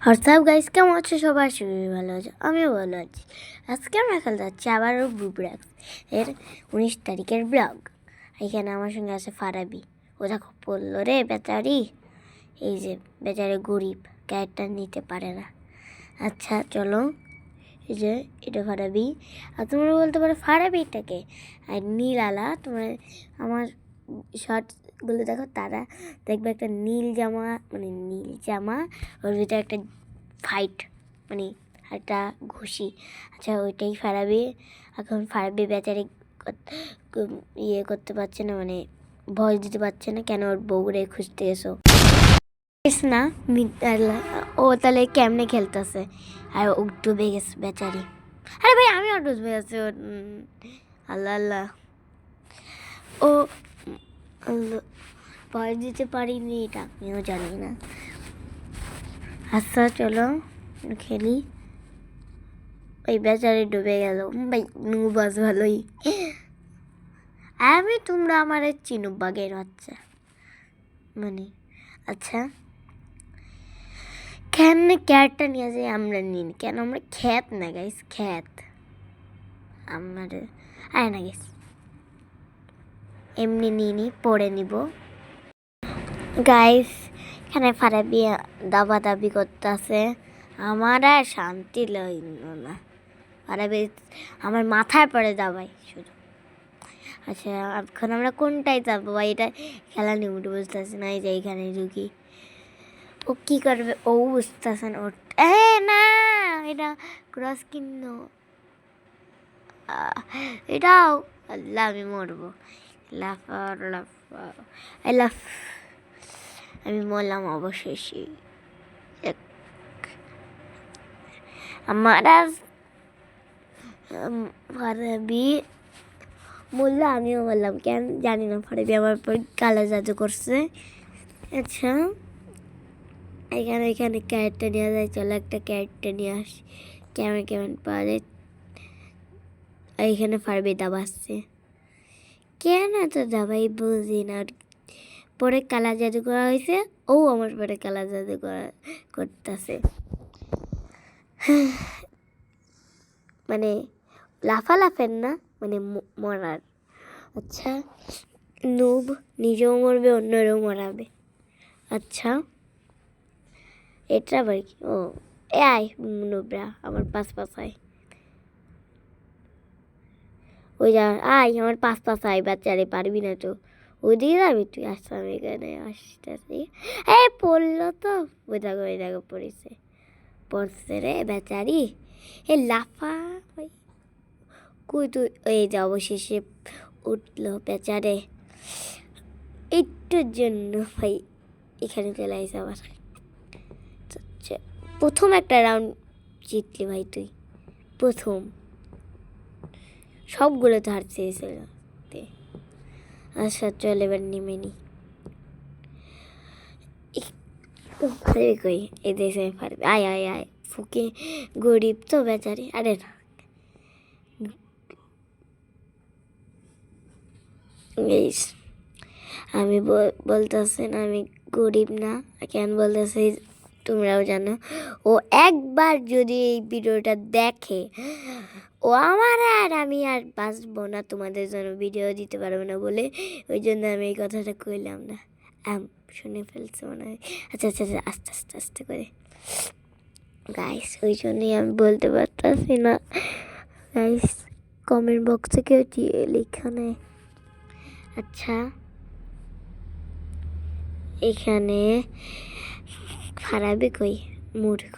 WhatsApp guys, কেমন আছো সবাই? সবাই ভালো আছে, আমিও ভালো আছি। আজকে আমরা খেলতে যাচ্ছি আবারও ব্লুব্রাক্স এর 19 তারিখের ব্লগ। এখানে আমার সঙ্গে আছে ফারাবি। ও দেখো পড়লো রে বেচারি, এই যে বেচারি গরিব, ক্যারেক্টার নিতে পারে না। আচ্ছা চলো, এই যে এটা ফারাবি। আর তোমরা বলতে পারো ফারাবিটাকে, আর নীলালা তোমরা আমার শর্টসগুলো দেখো, তারা দেখবে একটা নীল জামা, ওর ভিতরে একটা ফাইট মানে একটা ঘুষি। আচ্ছা ওইটাই ফারাবি। এখন ফারাবি বেচারি ইয়ে করতে পারছে না, মানে ভয় দিতে পারছে না, কেন ওর বউরে খুঁজতে এসো না। ও তাহলে কেমনে খেলতেছে, আর ও ডুবে গেছে বেচারি। আরে ভাই আমিও ডুবে গেছি। ও আল্লাহ আল্লাহ, ও ভয় দিতে পারিনি, এটা আমিও জানি না। আচ্ছা চলো খেলি। ওই বেচারি ডুবে গেল ভাই, নুবাস ভালোই। আমি তোমরা আমার চিনু বাগের বাচ্চা মানে। আচ্ছা কেন ক্যারেক্টার নিয়ে যাই আমরা নিন, কেন আমরা খ্যাত না গাইস, খ্যাত আমার আয় না গাইস, এমনি নিয়ে পড়ে নিব গাইস। এখানে ফারাবি দাবি করতে আছে, আমার আর শান্তি লাগলো না। ফারাবি আমার মাথায় পড়ে দাবাই শুধু। আচ্ছা এখন আমরা কোনটাই যাবো ভাই, এটা খেলা নিয়ে উঠে বুঝতেছি না। এই যে এইখানে ঢুকি, ও কি করবে ও বুঝতেছে না। না এটা ক্রস কিন্ন, এটাও আল্লাহ আমি মরবো। লাফার লাফা লাফ, আমি মরলাম অবশেষে। আমার ফারাবি বললো, আমিও বললাম কেন জানি না। ফারাবি আমার পর কালো জাদু করছে। আচ্ছা এখানে ক্যারেক্টার নেওয়া যায়, চলো একটা ক্যারেক্টার নিয়ে আসি, কেমন কেমন পাওয়া যায়। এইখানে ফারাবি দাবাচ্ছে, কেন এত দাবাই বুঝি না। পরে কালা জাদু করা হয়েছে, ও আমার পরে কালা জাদু করতেছে, মানে লাফালাফের না, মানে মরার। আচ্ছা নুব নিজেও মরবে, অন্যরাও মরাবে। আচ্ছা এটা আবার কি? ও আয় নুবরা আমার পাশ আয়, ওই যা আয় আমার পাশ আয়, বাচ্চারে পারবি না তো ওইদিকে যাবি তুই। আসতে আমি এখানে আসতেছি, পড়লো তো, ওই দেখো পড়ছে রে বেচারি। লাফা কই তুই, ওই যে অবশেষে উঠলো বেচারে, একটুর জন্য ভাই এখানে চলে আসে আবার। প্রথম একটা রাউন্ড জিতলি ভাই তুই, প্রথম সবগুলো তো হার চেয়েছিল। আচ্ছা চল এবার নেমে নি। কই এই দেশে পারবে, আয় আয় আয় ফুকে, গরিব তো বেচারি। আরে না আমি বলতেছেন আমি গরিব না, কেন বলতেছি তোমরাও জানো। ও একবার যদি এই ভিডিওটা দেখে, ও আমার আর আমি আর বাঁচবো না, তোমাদের জন্য ভিডিও দিতে পারবো না বলে, ওই জন্য আমি এই কথাটা কইলাম না। শুনে ফেলছে মনে হয়। আচ্ছা আচ্ছা আচ্ছা আস্তে আস্তে আস্তে করে গাইস, ওই জন্যই আমি বলতে পারতেছি না গাইস, কমেন্ট বক্সে কেউ লেখা নেই। আচ্ছা এখানে খারাপই কই, মূর্খ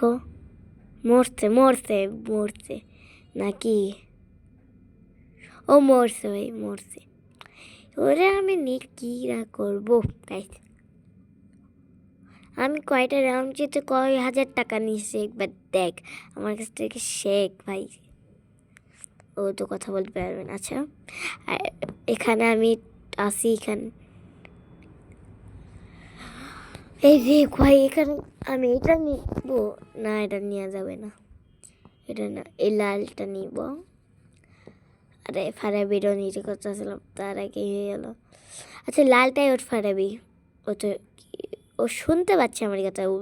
মরছে মরছে মরছে নাকি, ও মরছে ভাই মরছে। ওরে আমি কি করবো গাইস, আমি কয়টা রাউন্ড জিতে কয় হাজার টাকা নিয়েছি একবার দেখ আমার কাছ থেকে শেখ ভাই। ও তো কথা বলতে পারবে না। আচ্ছা এখানে আমি আসি, এখানে এই যে ভাই এখানে আমি এটা নিব না, এটা নেওয়া যাবে না, এটা না, এই লালটা নিব। আরে ফারাবিরও নিতে করতেছিলাম, তার আগে হয়ে গেল। আচ্ছা লালটাই ওর ফারাবি, ও তো ও শুনতে পাচ্ছে আমার কথা, ও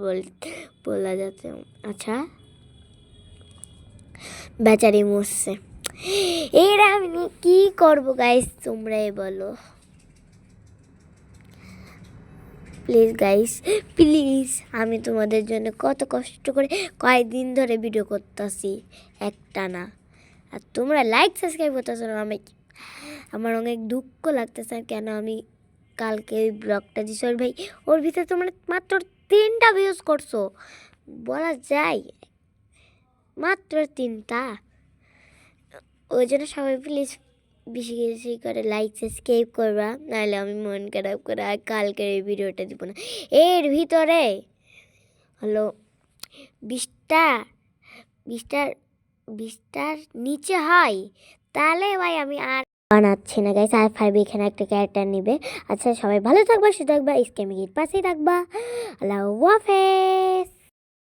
বলা যাচ্ছে। আচ্ছা, বেচারি মরছে। এরা আমি কি করবো গাইস, তোমরাই বলো প্লিজ গাইস, প্লিজ। আমি তোমাদের জন্য কত কষ্ট করে কয়েকদিন ধরে ভিডিও করতেছি একটানা, আর তোমরা লাইক সাবস্ক্রাইব করতেছো না। আমার অনেক দুঃখ লাগতেছে। কেন আমি কালকে ওই ব্লগটা দিছি ওর ভাই, ওর ভিতরে তোমরা মাত্র 3টা ভিউজ করছো, বলা যায় মাত্র 3টা। ওই জন্য সবাই প্লিজ বেশি বেশি করে লাইক সাবস্ক্রাইব করবা, নাহলে আমি মন খারাপ করে আর কালকের এই ভিডিওটা দিব না। এর ভিতরে হলো 20টা 20টার 20টার নিচে হয়, তাহলে ভাই আমি আর বানাচ্ছি না গাইস। আর 5 এখানে একটা ক্যারেক্টার নিবে। আচ্ছা, সবাই ভালো থাকবা, সুস্থ থাকবা, স্ক্যামিংয়ের পাশেই থাকবা। আল্লাহ হাফেজ।